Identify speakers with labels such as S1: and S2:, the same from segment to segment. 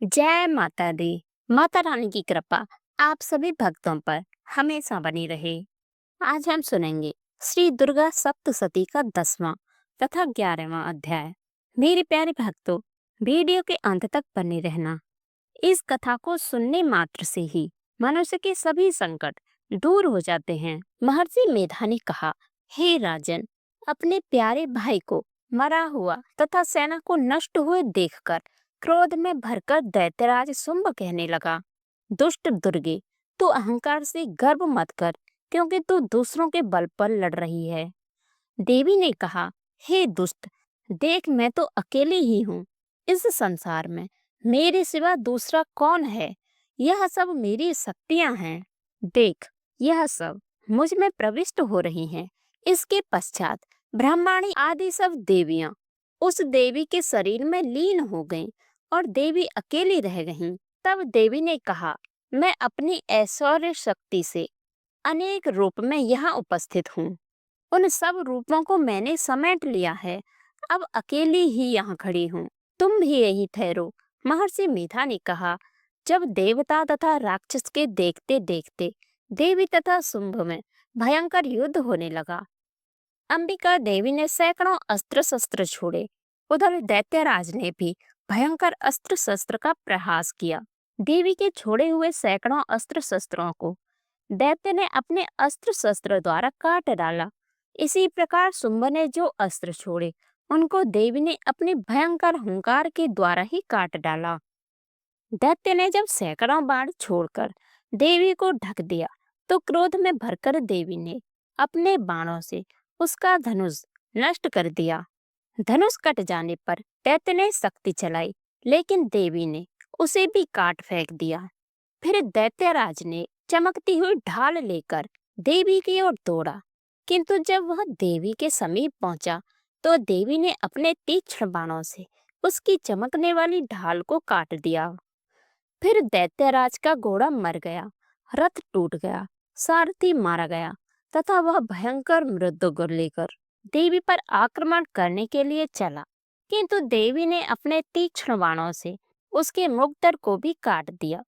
S1: जय माता दी। माता रानी की कृपा आप सभी भक्तों पर हमेशा बनी रहे। आज हम सुनेंगे श्री दुर्गा सप्तशती का 10वां तथा 11वां अध्याय। मेरे प्यारे भक्तों, वीडियो के अंत तक बने रहना। इस कथा को सुनने मात्र से ही मनुष्य के सभी संकट दूर हो जाते हैं। महर्षि मेधा ने कहा, हे राजन, अपने प्यारे भाई को मरा हुआ तथा सेना को नष्ट हुए देखकर क्रोध में भरकर दैत्यराज शुंभ कहने लगा, दुष्ट दुर्गे, तू अहंकार से गर्व मत कर, क्योंकि तू दूसरों के बल पर लड़ रही है। देवी ने कहा, हे दुष्ट, देख मैं तो अकेली ही हूँ इस संसार में, मेरे सिवा दूसरा कौन है? यह सब मेरी शक्तियां हैं। देख, यह सब मुझ में प्रविष्ट हो रही हैं। इसके पश्चात ब्रह्माणी आदि सब देवियां उस देवी के शरीर में लीन हो गईं और देवी अकेली रह गईं। तब देवी ने कहा, मैं अपनी ऐश्वर्य शक्ति से अनेक रूप में यहाँ उपस्थित हूँ। उन सब रूपों को मैंने समेट लिया है। अब अकेली ही यहाँ खड़ी हूँ, तुम भी यही ठहरो। महर्षि मेधा ने कहा। जब देवता तथा राक्षस के देखते देखते देवी तथा शुंभ में भयंकर युद्ध होने लगा। अंबिका देवी ने सैकड़ों अस्त्र शस्त्र छोड़े। उधर दैत्यराज ने भी भयंकर अस्त्र शस्त्र का प्रहास किया। देवी के छोड़े हुए सैकड़ों अस्त्र शस्त्रों को दैत्य ने अपने अस्त्र शस्त्र द्वारा काट डाला। इसी प्रकार शुंभ ने जो अस्त्र छोड़े उनको देवी ने अपने भयंकर हुंकार के द्वारा ही काट डाला। दैत्य ने जब सैकड़ों बाण छोड़कर देवी को ढक दिया तो क्रोध में भरकर देवी ने अपने बाणों से उसका धनुष नष्ट कर दिया। धनुष कट जाने पर दैत्य ने शक्ति चलाई, लेकिन देवी ने उसे भी काट फेंक दिया। फिर दैत्यराज ने चमकती हुई ढाल लेकर देवी की ओर दौड़ा, किंतु जब वह देवी के समीप पहुंचा तो देवी ने अपने तीक्ष्ण बाणों से उसकी चमकने वाली ढाल को काट दिया। फिर दैत्यराज का घोड़ा मर गया, रथ टूट गया, सारथी मारा गया तथा वह भयंकर मृत्युगर लेकर देवी पर आक्रमण करने के लिए चला, किंतु देवी ने अपने तीक्ष्ण बाणों से उसके मुखद्वार को भी काट दिया।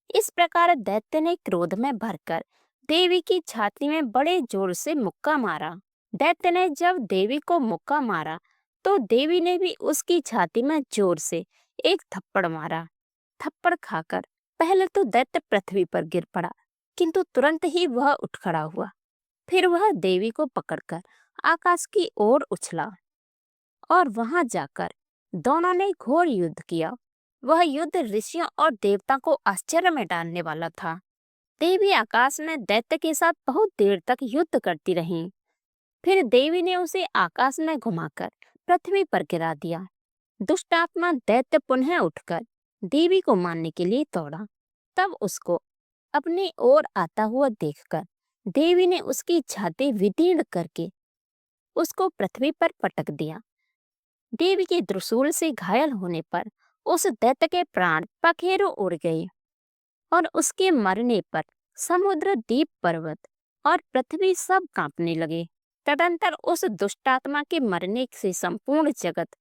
S1: इस प्रकार दैत्य ने क्रोध में भरकर देवी की छाती में बड़े जोर से मुक्का मारा। दैत्य ने जब देवी को मुक्का मारा तो देवी ने भी उसकी छाती में जोर से एक थप्पड़ मारा। थप्पड़ खाकर पहले तो दैत्य पृथ्वी पर गिर पड़ा, किंतु तुरंत ही वह उठ खड़ा हुआ। फिर वह देवी को पकड़कर आकाश की ओर उछला और वहां जाकर दोनों ने घोर युद्ध किया। वह युद्ध ऋषियों और देवता को आश्चर्य में डालने वाला था। देवी आकाश में दैत्य के साथ बहुत देर तक युद्ध करती रही। फिर देवी ने उसे आकाश में घुमाकर पृथ्वी पर गिरा दिया। दुष्ट आत्मा दैत्य पुनः उठकर देवी को मारने के लिए दौड़ा। तब उसको अपनी ओर आता हुआ देखकर देवी ने उसकी छाती विदीर्ण करके उसको पृथ्वी पर पटक दिया। देवी के त्रिशूल से घायल होने पर उस दैत्य के प्राण पखेरु उड़ गए और उसके मरने पर समुद्र, द्वीप, पर्वत और पृथ्वी सब कांपने लगे। तदंतर उस दुष्टात्मा के मरने से संपूर्ण जगत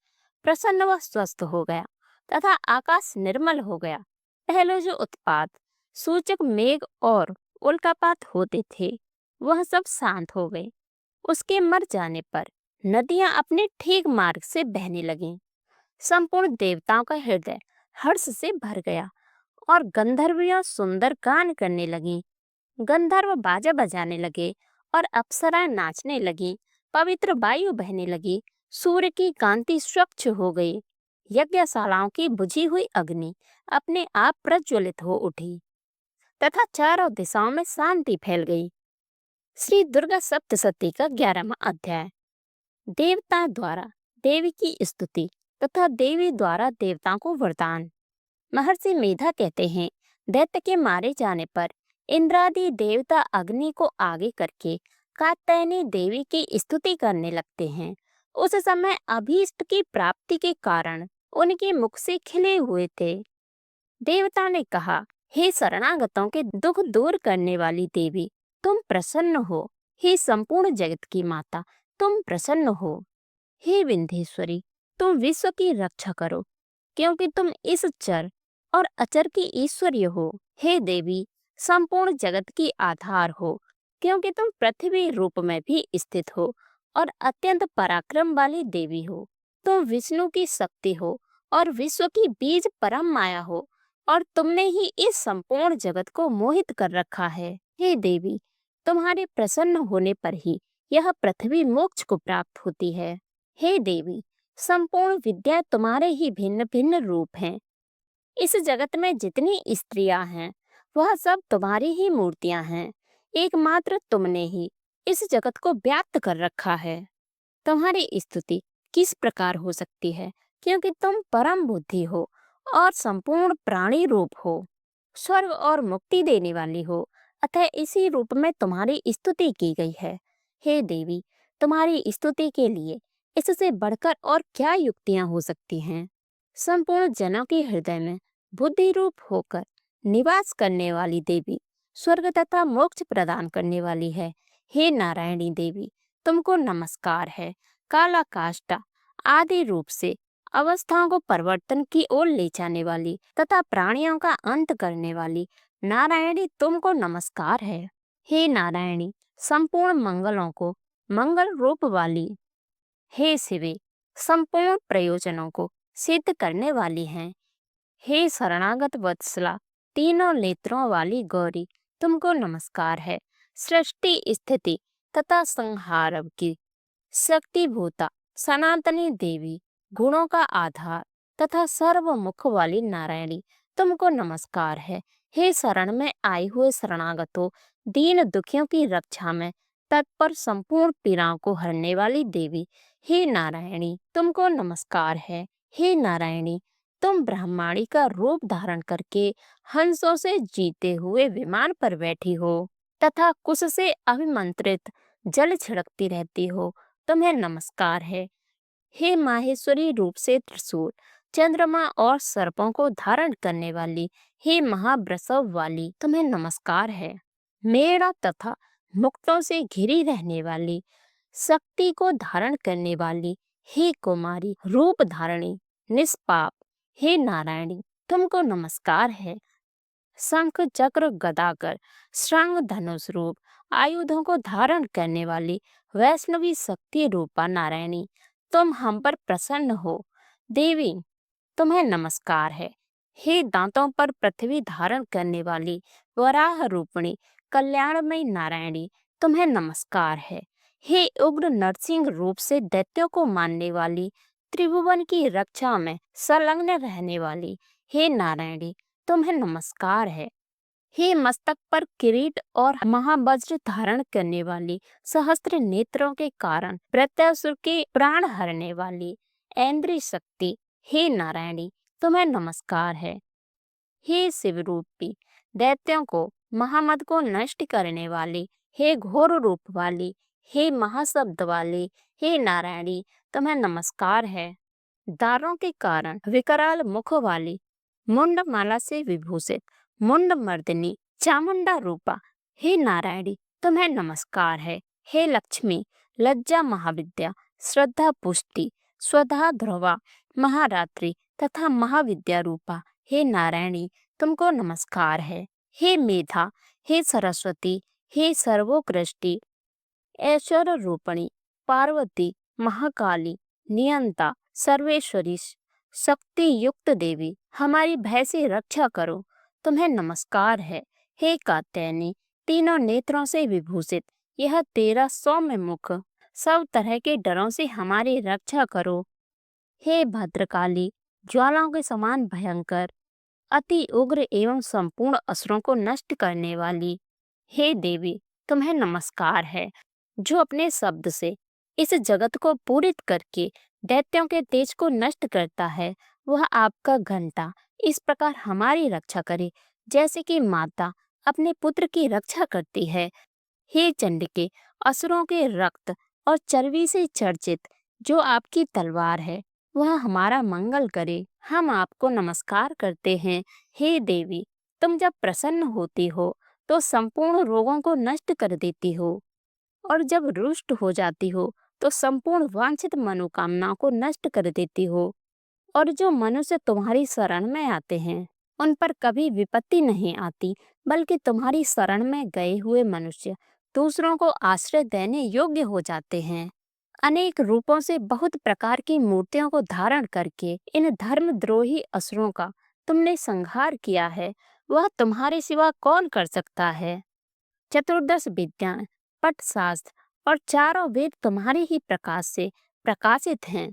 S1: प्रसन्न व स्वस्थ हो गया तथा आकाश निर्मल हो गया। पहले जो उत्पात सूचक मेघ और उल्कापात होते थे वह सब शांत हो गए। उसके मर जाने पर नदियां अपने ठीक मार्ग से बहने लगीं। संपूर्ण देवताओं का हृदय हर्ष से भर गया और गंधर्वियां सुंदर गान करने लगीं। गंधर्व बाजा बजाने लगे और अप्सराएं नाचने लगीं। पवित्र वायु बहने लगी। सूर्य की कांति स्वच्छ हो गई। यज्ञशालाओं की बुझी हुई अग्नि अपने आप प्रज्वलित हो उठी तथा चारों दिशाओं में शांति फैल गई। श्री दुर्गा सप्तशती का 11वां अध्याय। देवता द्वारा देवी की स्तुति तथा देवी द्वारा देवताओं को वरदान। महर्षि मेधा कहते हैं, दैत्य के मारे जाने पर इंद्रादि देवता अग्नि को आगे करके कात्यायनी देवी की स्तुति करने लगते हैं। उस समय अभीष्ट की प्राप्ति के कारण उनके मुख से खिले हुए थे। देवता ने कहा, हे शरणागतों के दुख दूर करने वाली देवी, तुम प्रसन्न हो। हे संपूर्ण जगत की माता, तुम प्रसन्न हो। हे विंध्येश्वरी, तुम विश्व की रक्षा करो, क्योंकि तुम इस चर और अचर की ईश्वरीय हो। हे देवी, संपूर्ण जगत की आधार हो, क्योंकि तुम पृथ्वी रूप में भी स्थित हो और अत्यंत पराक्रम वाली देवी हो। तुम विष्णु की शक्ति हो और विश्व की बीज परम माया हो, और तुमने ही इस संपूर्ण जगत को मोहित कर रखा है। हे देवी, तुम्हारे प्रसन्न होने पर ही यह पृथ्वी मोक्ष को प्राप्त होती है। हे देवी, संपूर्ण विद्या तुम्हारे ही भिन्न भिन्न रूप हैं। इस जगत में जितनी स्त्रियां हैं, वह सब तुम्हारी ही मूर्तियां हैं। एकमात्र तुमने ही इस जगत को व्याप्त कर रखा है। तुम्हारी स्तुति किस प्रकार हो सकती है, क्योंकि तुम परम बुद्धि हो और संपूर्ण प्राणी रूप हो, स्वर्ग और मुक्ति देने वाली हो। अतः इसी रूप में तुम्हारी स्तुति की गई है। हे देवी, तुम्हारी स्तुति के लिए इससे बढ़कर और क्या युक्तियां हो सकती हैं। संपूर्ण जनों के हृदय में बुद्धि रूप होकर निवास करने वाली देवी, स्वर्ग तथा मोक्ष प्रदान करने वाली है। हे नारायणी देवी, तुमको नमस्कार है। काला काष्ठा आदि रूप से अवस्थाओं को परिवर्तन की ओर ले जाने वाली तथा प्राणियों का अंत करने वाली नारायणी, तुमको नमस्कार है। हे नारायणी, संपूर्ण मंगलों को मंगल रूप वाली, हे शिवे, संपूर्ण प्रयोजनों को सिद्ध करने वाली हैं। हे शरणागत वत्सला, तीनों नेत्रों वाली गौरी, तुमको नमस्कार है। सृष्टि स्थिति तथा संहार की शक्तिभूता सनातनी देवी, गुणों का आधार तथा सर्वमुख वाली नारायणी, तुमको नमस्कार है। हे शरण में आए हुए शरणागतों, दीन दुखियों की रक्षा में तत्पर संपूर्ण पीड़ाओं को हरने वाली देवी, हे नारायणी, तुमको नमस्कार है। हे नारायणी, तुम ब्रह्माणी का रूप धारण करके हंसों से जीते हुए विमान पर बैठी हो तथा कुश से अभिमंत्रित जल छिड़कती रहती हो, तुम्हें नमस्कार है। हे माहेश्वरी रूप से त्रिशूल, चंद्रमा और सर्पों को धारण करने वाली, हे महावृषभ वाली, तुम्हें नमस्कार है। मेरा तथा मुक्तों से घिरी रहने वाली, शक्ति को धारण करने वाली, हे कुमारी रूप धारणी निष्पाप, हे नारायणी, तुमको नमस्कार है। शंख चक्र गदाकर श्रृंग धनुष रूप आयुधों को धारण करने वाली वैष्णवी शक्ति रूपा नारायणी, तुम हम पर प्रसन्न हो। देवी, तुम्हें नमस्कार है। हे दांतों पर पृथ्वी धारण करने वाली वराह रूपिणी कल्याणमयी नारायणी, तुम्हें नमस्कार है। हे उग्र नरसिंह रूप से दैत्यों को मारने वाली, त्रिभुवन की रक्षा में संलग्न रहने वाली, हे नारायणी, तुम्हें नमस्कार है। हे मस्तक पर किरीट और महावज्र धारण करने वाली, सहस्त्र नेत्रों के कारण प्रत्यासुर के प्राण हरने वाली ऐन्द्री शक्ति, हे नारायणी, तुम्हें नमस्कार है। हे शिवरूपी, दैत्यों को महामद को नष्ट करने वाली, हे घोर रूप वाली, हे महाशब्द वाली, हे नारायणी, तुम्हें नमस्कार है। दारों के कारण विकराल मुख वाली, मुंड माला से विभूषित मुंड मर्दिनी चामुंडा रूपा, हे नारायणी, तुम्हें नमस्कार है। हे लक्ष्मी, लज्जा महाविद्या, श्रद्धा पुष्टि, स्वधा ध्रुवा, महारात्रि तथा महाविद्या रूपा, हे नारायणी, तुमको नमस्कार है। हे मेधा, हे सरस्वती, हे सर्वोकृष्टि, ऐश्वर्य रूपणी पार्वती, महाकाली, नियंता, सर्वेश्वरी, शक्ति युक्त देवी, हमारी भय से रक्षा करो, तुम्हें नमस्कार है। हे कात्यायनी, तीनों नेत्रों से विभूषित, यह तेरा सौम्य मुख, सब तरह के डरों से हमारी रक्षा करो। हे भद्रकाली, ज्वालाओं के समान भयंकर, अति उग्र एवं संपूर्ण असुरों को नष्ट करने वाली, हे देवी, तुम्हें नमस्कार है। जो अपने शब्द से इस जगत को पूरित करके दैत्यों के तेज को नष्ट करता है, वह आपका घंटा इस प्रकार हमारी रक्षा करे, जैसे कि माता अपने पुत्र की रक्षा करती है। हे चंडिके, असुरों के रक्त और चर्बी से चर्चित जो आपकी तलवार है, वह हमारा मंगल करे। हम आपको नमस्कार करते हैं। हे देवी, तुम जब प्रसन्न होती हो तो संपूर्ण रोगों को नष्ट कर देती हो, और जब रुष्ट हो जाती हो तो संपूर्ण वांछित मनोकामनाओं को नष्ट कर देती हो। और जो मनुष्य तुम्हारी शरण में आते हैं, उन पर कभी विपत्ति नहीं आती, बल्कि तुम्हारी शरण में गए हुए मनुष्य दूसरों को आश्रय देने योग्य हो जाते हैं। अनेक रूपों से बहुत प्रकार की मूर्तियों को धारण करके इन धर्मद्रोही असुरों का तुमने संहार किया है। वह तुम्हारे सिवा कौन कर सकता है? चतुर्दश विद्याएं, पटशास्त्र और चारों वेद तुम्हारे ही प्रकाश से प्रकाशित हैं।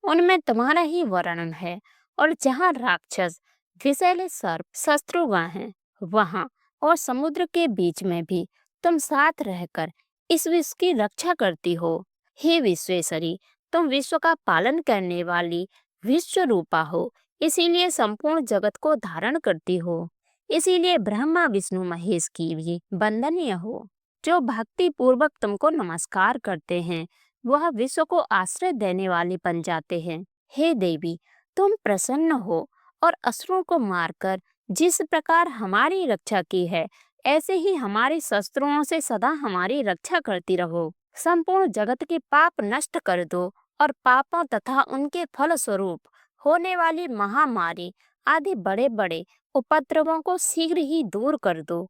S1: उनमें तुम्हारा ही वर्णन है। और जहाँ राक्षस, विषैले सर्प, शत्रुगण हैं, वहाँ और समुद्र के बीच में भी तुम साथ रहकर इस विश्व की रक्षा करती हो। हे विश्वेश्वरी, तुम विश्व का पालन करने वाली विश्व रूपा हो, इसीलिए संपूर्ण जगत को धारण करती हो। इसीलिए ब्रह्मा विष्णु महेश की भी वंदनीय हो। जो भक्ति पूर्वक तुमको नमस्कार करते हैं, वह विश्व को आश्रय देने वाले बन जाते हैं। हे देवी, तुम प्रसन्न हो और असुरों को मारकर जिस प्रकार हमारी रक्षा की है, ऐसे ही हमारे शस्त्रों से सदा हमारी रक्षा करती रहो। संपूर्ण जगत के पाप नष्ट कर दो और पापों तथा उनके फल स्वरूप होने वाली महामारी आदि बड़े बड़े उपद्रवों को शीघ्र ही दूर कर दो।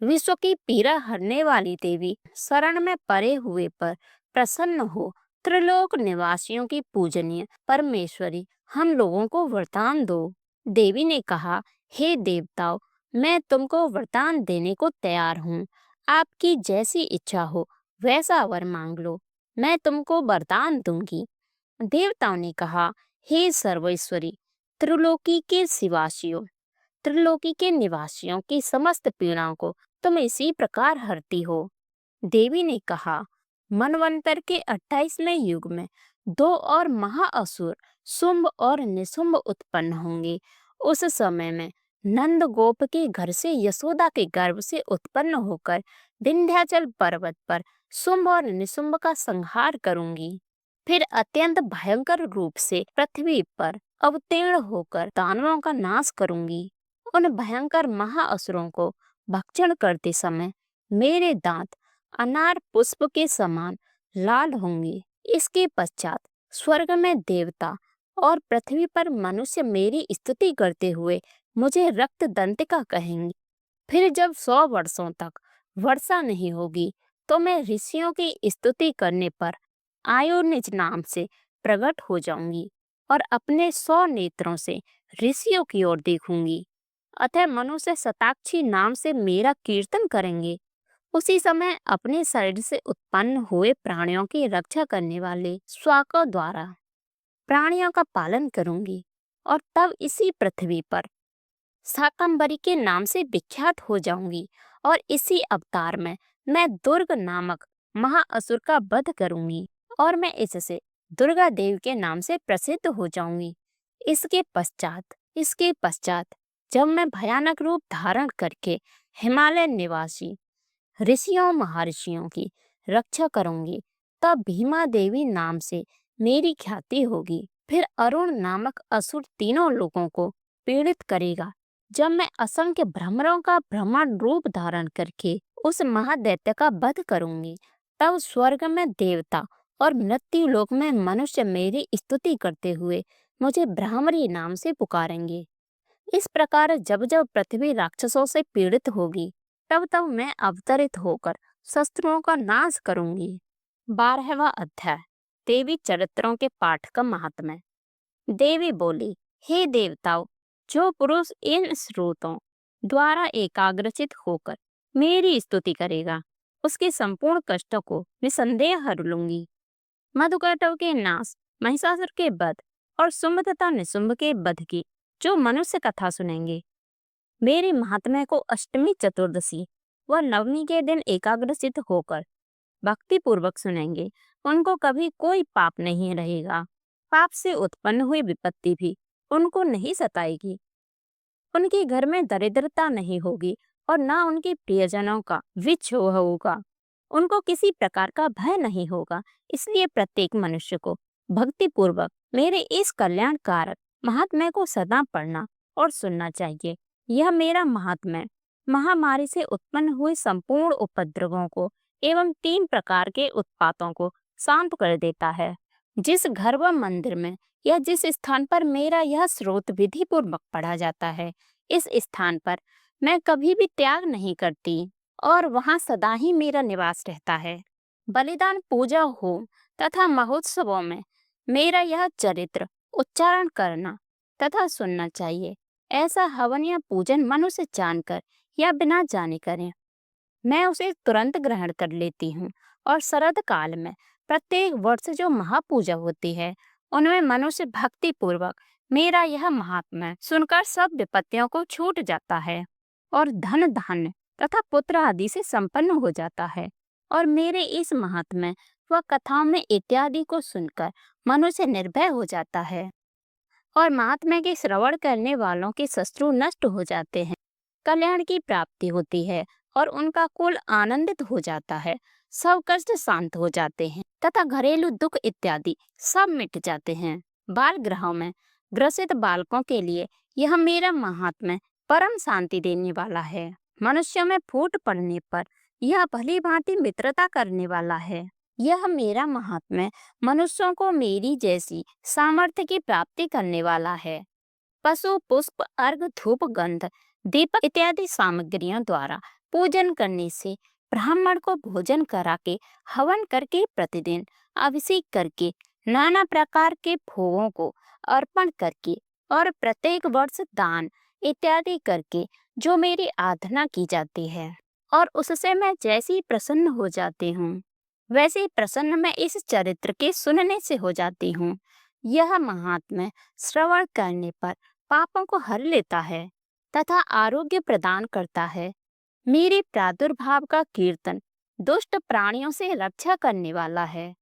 S1: विश्व की पीड़ा हरने वाली देवी, शरण में पड़े हुए पर प्रसन्न हो। त्रिलोक निवासियों की पूजनीय परमेश्वरी, हम लोगों को वरदान दो। देवी ने कहा, हे देवताओं, मैं तुमको वरदान देने को तैयार हूँ। आपकी जैसी इच्छा हो वैसा वर मांग लो, मैं तुमको वरदान दूंगी। देवताओं ने कहा, हे सर्वेश्वरी, त्रिलोकी के सिवासियों, त्रिलोकी के निवासियों की समस्त पीड़ाओं को तुम इसी प्रकार हरती हो। देवी ने कहा, मनवंतर के 28वें युग में दो और महाअसुर शुंभ और निशुंभ उत्पन्न होंगे। उस समय में नंद गोप के घर से यशोदा के गर्भ से उत्पन्न होकर विंध्याचल पर्वत पर शुंभ और निशुंभ का संहार करूंगी। फिर अत्यंत भयंकर रूप से पृथ्वी पर अवतीर्ण होकर दानवों का नाश करूंगी। उन भयंकर महाअसुरों को भक्षण करते समय मेरे दांत अनार पुष्प के समान लाल होंगे। इसके पश्चात स्वर्ग में देवता और पृथ्वी पर मनुष्य मेरी स्तुति करते हुए मुझे रक्त दंतिका कहेंगे। फिर जब 100 वर्षों तक वर्षा नहीं होगी, तो मैं ऋषियों की स्तुति करने पर आयुर्निज नाम से प्रकट हो जाऊंगी और अपने 100 नेत्रों से ऋषियों की ओर देखूंगी। अतः मनुष्य शताक्षी नाम से मेरा कीर्तन करेंगे। उसी समय अपने शरीर से उत्पन्न हुए प्राणियों की रक्षा करने वाले स्वाकों द्वारा प्राणियों का पालन करूंगी और तब इसी पृथ्वी पर शाकंभरी के नाम से विख्यात हो जाऊंगी। और इसी अवतार में मैं दुर्ग नामक महाअसुर का वध करूंगी और मैं इससे दुर्गा देवी के नाम से प्रसिद्ध हो जाऊंगी। इसके पश्चात जब मैं भयानक रूप धारण करके हिमालय निवासी ऋषियों महर्षियों की रक्षा करूंगी, तब भीमा देवी नाम से मेरी ख्याति होगी। फिर अरुण नामक असुर तीनों लोगों को पीड़ित करेगा। जब मैं असंख्य भ्रमरों का भ्रमण रूप धारण करके उस महादैत्य का वध करूंगी, तब स्वर्ग में देवता और मृत्यु लोक में मनुष्य मेरी स्तुति करते हुए मुझे ब्राह्मणी नाम से पुकारेंगे। इस प्रकार जब जब पृथ्वी राक्षसों से पीड़ित होगी, तब तब मैं अवतरित होकर शस्त्रों का नाश करूंगी। 12वां अध्याय, देवी चरित्रों के पाठ का महात्म्य। देवी बोली, हे देवताओं, जो पुरुष इन स्रोतों द्वारा एकाग्रचित होकर मेरी स्तुति करेगा, उसके संपूर्ण कष्टों को निसंदेह हर लूंगी। मधुकैटभ के नाश, महिषासुर के वध और शुंभ तथा निशुंभ के वध की जो मनुष्य कथा सुनेंगे, मेरे महात्म्य को अष्टमी, चतुर्दशी व नवमी के दिन एकाग्रचित होकर भक्ति पूर्वक सुनेंगे, उनको कभी कोई पाप नहीं रहेगा। पाप से उत्पन्न हुई विपत्ति भी उनको नहीं सताएगी। उनके घर में दरिद्रता नहीं होगी और न उनके प्रियजनों का विछोह होगा। उनको किसी प्रकार का भय नहीं होगा। इसलिए प्रत्येक मनुष्य को भक्ति पूर्वक मेरे इस कल्याणकारक महात्म्य को सदा पढ़ना और सुनना चाहिए। यह मेरा महात्म्य महामारी से उत्पन्न हुए संपूर्ण उपद्रवों को एवं 3 प्रकार के उत्पातों को शांत कर देता है। जिस घर व मंदिर में या जिस स्थान पर मेरा यह स्रोत विधि पूर्वक पढ़ा जाता है, इस स्थान पर मैं कभी भी त्याग नहीं करती और वहाँ सदा ही मेरा निवास रहता है। बलिदान, पूजा, होम तथा महोत्सवों में मेरा यह चरित्र उच्चारण करना तथा सुनना चाहिए। ऐसा हवन या पूजन मनुष्य जानकर या बिना जाने करें, मैं उसे तुरंत ग्रहण कर लेती हूँ। और शरद काल में प्रत्येक वर्ष जो महापूजा होती है, उनमें मनुष्य भक्ति पूर्वक मेरा यह महात्म्य सुनकर सब विपत्तियों को छूट जाता है और धन धान्य तथा पुत्र आदि से संपन्न हो जाता है। और मेरे इस महात्म्य व कथाओं में इत्यादि को सुनकर मनुष्य निर्भय हो जाता है और महात्म्य के श्रवण करने वालों के शत्रु नष्ट हो जाते हैं, कल्याण की प्राप्ति होती है और उनका कुल आनंदित हो जाता है, सब कष्ट शांत हो जाते हैं तथा घरेलू दुख इत्यादि सब मिट जाते हैं। बाल गृहों में ग्रसित बालकों के लिए यह मेरा महात्म्य परम शांति देने वाला है। मनुष्यों में फूट पड़ने पर यह भली भांति मित्रता करने वाला है। यह मेरा महात्म्य मनुष्यों को मेरी जैसी सामर्थ्य की प्राप्ति करने वाला है। पशु, पुष्प, अर्घ, धूप, गंध, दीपक इत्यादि सामग्रियों द्वारा पूजन करने से, ब्राह्मण को भोजन करा के, हवन करके, प्रतिदिन अभिषेक करके, नाना प्रकार के भोगों को अर्पण करके और प्रत्येक वर्ष दान इत्यादि करके जो मेरी आराधना की जाती है और उससे मैं जैसी प्रसन्न हो जाती हूँ, वैसे ही प्रसन्न मैं इस चरित्र के सुनने से हो जाती हूँ। यह महात्म्य श्रवण करने पर पापों को हर लेता है तथा आरोग्य प्रदान करता है। मेरे प्रादुर्भाव का कीर्तन दुष्ट प्राणियों से रक्षा करने वाला है,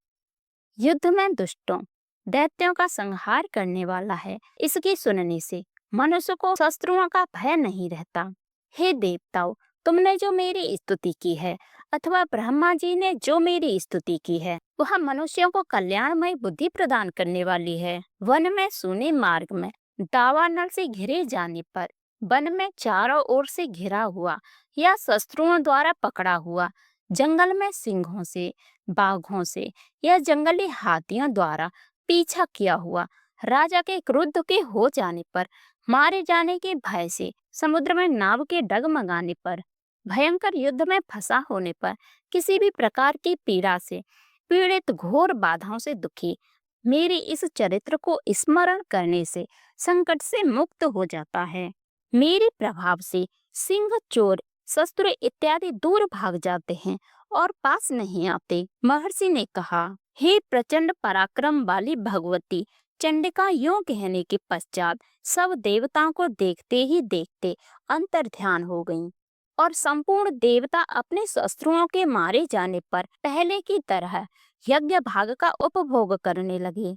S1: युद्ध में दुष्टों दैत्यों का संहार करने वाला है। इसके सुनने से मनुष्य को शत्रुओं का भय नहीं रहता। हे देवताओं, तुमने जो मेरी स्तुति की है अथवा ब्रह्मा जी ने जो मेरी स्तुति की है, वह मनुष्यों को कल्याणमय बुद्धि प्रदान करने वाली है। वन में सूने मार्ग में दावानल से घिरे जाने पर, वन में चारों ओर से घिरा हुआ या शत्रुओं द्वारा पकड़ा हुआ, जंगल में सिंहों से, बाघों से या जंगली हाथियों द्वारा पीछा किया हुआ, राजा के क्रुद्ध के हो जाने पर, मारे जाने के भय से, समुद्र में नाव के डगमगाने पर, भयंकर युद्ध में फंसा होने पर, किसी भी प्रकार की पीड़ा से पीड़ित, घोर बाधाओं से दुखी, मेरे इस चरित्र को स्मरण करने से संकट से मुक्त हो जाता है। मेरे प्रभाव से सिंह, चोर, शस्त्र इत्यादि दूर भाग जाते हैं और पास नहीं आते। महर्षि ने कहा, हे प्रचंड पराक्रम वाली भगवती चंडिका, यूं कहने के पश्चात सब देवताओं को देखते ही देखते अंतर्ध्यान हो गईं और संपूर्ण देवता अपने शस्त्रों के मारे जाने पर पहले की तरह यज्ञ भाग का उपभोग करने लगे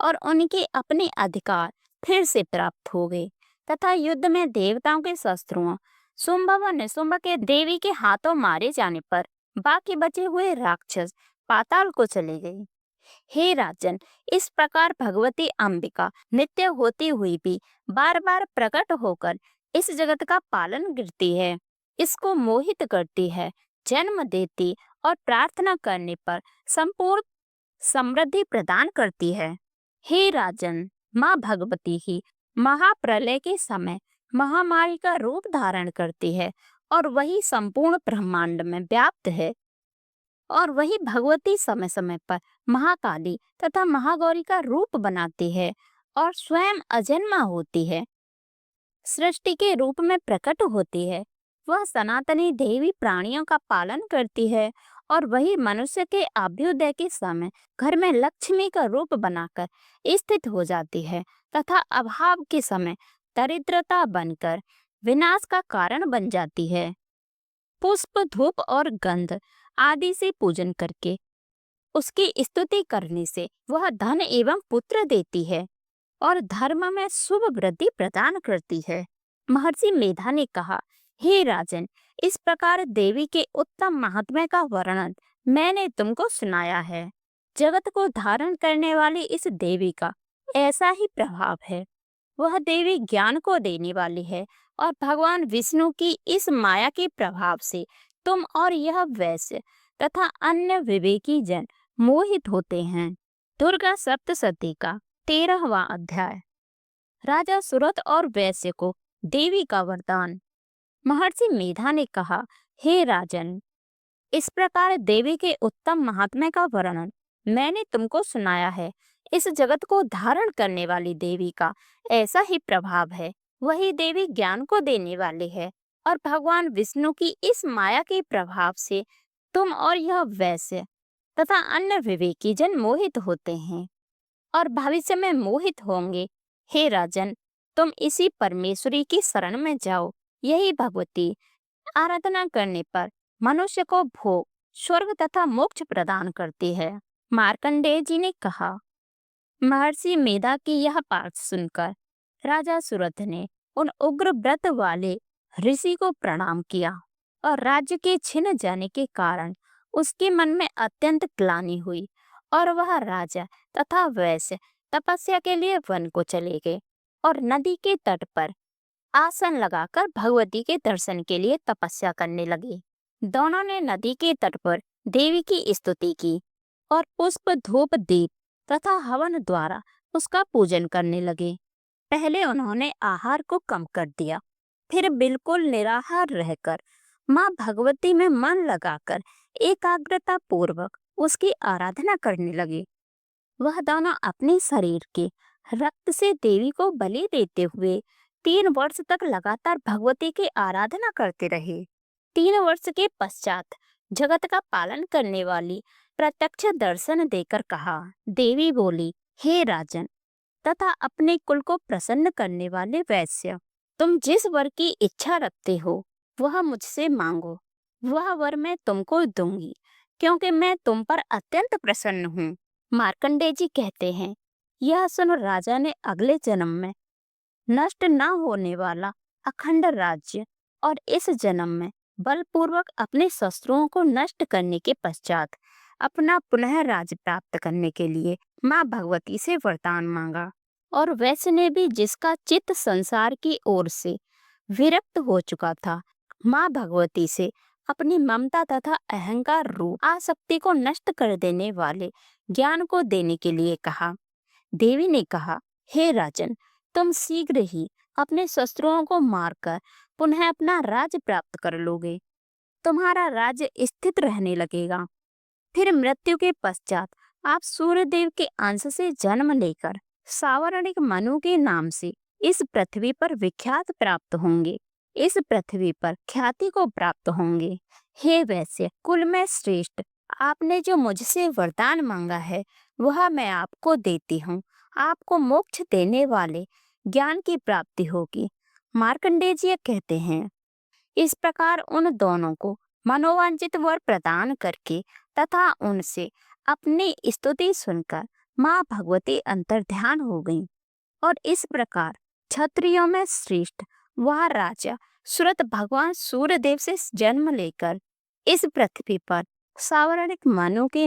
S1: और उनके अपने अधिकार फिर से प्राप्त हो गए तथा युद्ध में देवताओं के शस्त्रों, शुंभ व निशुंभ के देवी के हाथों मारे जाने पर बाकी बचे हुए राक्षस पाताल को चले गए। हे राजन, इस प्रकार भगवती अंबिका नित्य होती हुई भी बार बार प्रकट होकर इस जगत का पालन करती है, इसको मोहित करती है, जन्म देती और प्रार्थना करने पर संपूर्ण समृद्धि प्रदान करती है। हे राजन, माँ भगवती ही महाप्रलय के समय महामारी का रूप धारण करती है और वही संपूर्ण ब्रह्मांड में व्याप्त है और वही भगवती समय समय पर महाकाली तथा महागौरी का रूप बनाती है और स्वयं अजन्मा होती है, सृष्टि के रूप में प्रकट होती है। वह सनातनी देवी प्राणियों का पालन करती है और वही मनुष्य के अभ्युदय के समय घर में लक्ष्मी का रूप बनाकर स्थित हो जाती है तथा अभाव के समय दरिद्रता बनकर विनाश का कारण बन जाती है। पुष्प, धूप और गंध आदि से पूजन करके उसकी स्तुति करने से वह धन एवं पुत्र देती है और धर्म में शुभ वृद्धि प्रदान करती है। महर्षि मेधा ने कहा, हे राजन, इस प्रकार देवी के उत्तम महात्म्य का वर्णन मैंने तुमको सुनाया है। जगत को धारण करने वाली इस देवी का ऐसा ही प्रभाव है। वह देवी ज्ञान को देने वाली है और भगवान विष्णु की इस माया के प्रभाव से तुम और यह वैश्य तथा अन्य विवेकी जन मोहित होते हैं। दुर्गा सप्तशती का 13वां अध्याय। राजा सुरथ और वैश्य को देवी का वरदान। महर्षि मेधा ने कहा, हे राजन, इस प्रकार देवी के उत्तम महात्म्य का वर्णन मैंने तुमको सुनाया है। इस जगत को धारण करने वाली देवी का ऐसा ही प्रभाव है। वही देवी ज्ञान को देने वाली है और भगवान विष्णु की इस माया के प्रभाव से तुम और यह वैश्य तथा अन्य विवेकी जन मोहित होते हैं और भविष्य में मोहित होंगे। हे राजन, तुम इसी परमेश्वरी की शरण में जाओ। यही भगवती आराधना करने पर मनुष्य को भोग, स्वर्ग तथा मोक्ष प्रदान करती है। मार्कंडेय जी ने कहा, महर्षि मेधा की यह बात सुनकर राजा सुरथ ने उन उग्र व्रत वाले ऋषि को प्रणाम किया और राज्य के छिन जाने के कारण उसके मन में अत्यंत ग्लानि हुई और वह राजा तथा वैश्य तपस्या के लिए वन को चले गए और नदी के तट पर आसन लगाकर भगवती के दर्शन के लिए तपस्या करने लगे। दोनों ने नदी के तट पर देवी की स्तुति की और पुष्प, धूप, दीप तथा हवन द्वारा उसका पूजन करने लगे। पहले उन्होंने आहार को कम कर दिया, फिर बिल्कुल निराहार रहकर माँ भगवती में मन लगाकर एकाग्रता पूर्वक उसकी आराधना करने लगे। वह दोनों अपने शरीर के रक्त से देवी को बलि देते हुए 3 वर्ष तक लगातार भगवती की आराधना करते रहे। 3 वर्ष के पश्चात जगत का पालन करने वाली प्रत्यक्ष दर्शन देकर कहा, देवी बोली, हे राजन तथा अपने कुल को प्रसन्न करने वाले वैश्य, तुम जिस वर की इच्छा रखते हो वह मुझसे मांगो। वह वर मैं तुमको दूंगी, क्योंकि मैं तुम पर अत्यंत प्रसन्न हूँ। मार्कंडेय जी कहते हैं, यह सुन राजा ने अगले जन्म में नष्ट न होने वाला अखंड राज्य और इस जन्म में बलपूर्वक अपने शत्रुओं को नष्ट करने के पश्चात अपना पुनः राज्य प्राप्त करने के लिए माँ भगवती से वरदान मांगा। और वैश्य ने भी, जिसका चित्त संसार की ओर से विरक्त हो चुका था, माँ भगवती से अपनी ममता तथा अहंकार रूप आसक्ति को नष्ट कर देने वाले ज्ञान को देने के लिए कहा। देवी ने कहा, हे राजन, तुम शीघ्र ही अपने शत्रुओं को मारकर पुनः अपना राज्य प्राप्त कर लोगे। तुम्हारा राज्य स्थित रहने लगेगा। फिर मृत्यु के पश्चात आप सूर्यदेव के अंश से जन्म लेकर सावर्णिक मनु के नाम से इस पृथ्वी पर विख्यात प्राप्त होंगे, इस पृथ्वी पर ख्याति को प्राप्त होंगे। हे वैश्य कुल में श्रेष्ठ, आपने जो मुझसे वरदान मांगा है वह मैं आपको देती हूँ। आपको मोक्ष देने वाले ज्ञान की प्राप्ति होगी। मार्कंडेय जी कहते हैं, इस प्रकार उन दोनों को मनोवांछित वर प्रदान करके तथा उनसे अपनी स्तुति सुनकर माँ भगवती अंतर्ध्यान हो गईं। और इस प्रकार क्षत्रियों में श्रेष्ठ वह राजा सुरथ भगवान सूर्यदेव से जन्म लेकर इस पृथ्वी पर सावर्णिक मनु के